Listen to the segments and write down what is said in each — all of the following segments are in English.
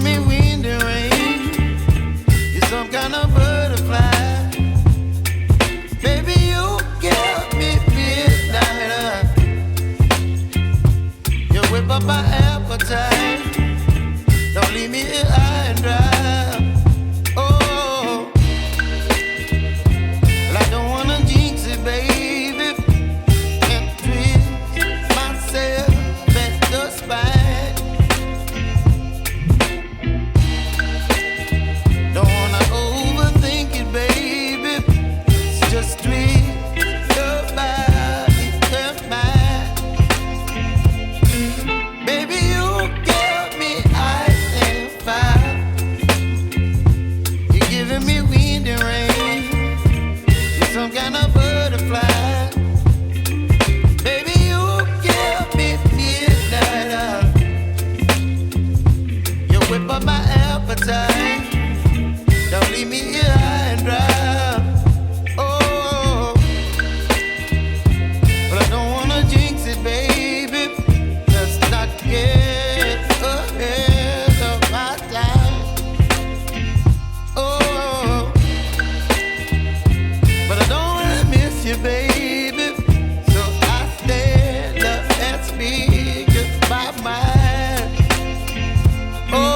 giving me wind and rain. You're some kind of butterfly. Baby, you give me midnight. You whip up my appetite. Don't leave me here high and dry. Oh, well, I don't wanna jinx it, baby, and twist myself at the spine. Don't wanna overthink it, baby. It's just twist your body and mine. Baby, you give me ice and fire. You're giving me wind and rain. You're some kind of butterfly. Baby, you give me midnight. You whip up my appetite. Don't leave me here high and dry. Oh, but I don't wanna jinx it, baby. Let's not get ahead of my time. Oh, but I don't wanna miss you, baby. So I stand up and speak my mind. Oh.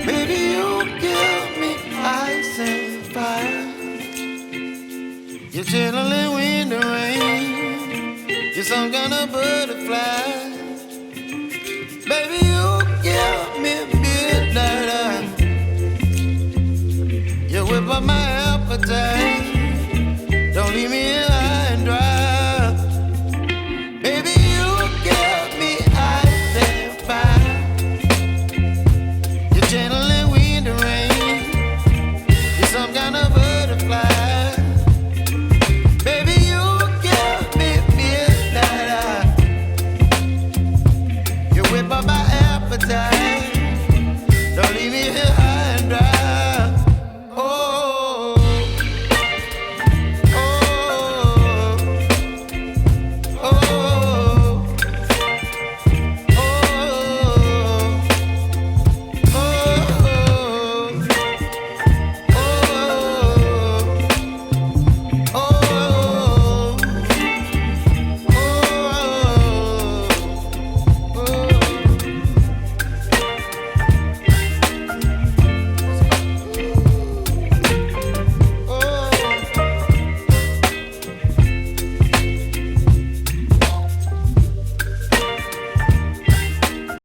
Baby, you give me ice and fire. You're chilling wind and rain. You're some kind of butterfly. Baby, you give me midnight. You whip up my appetite. Don't leave me here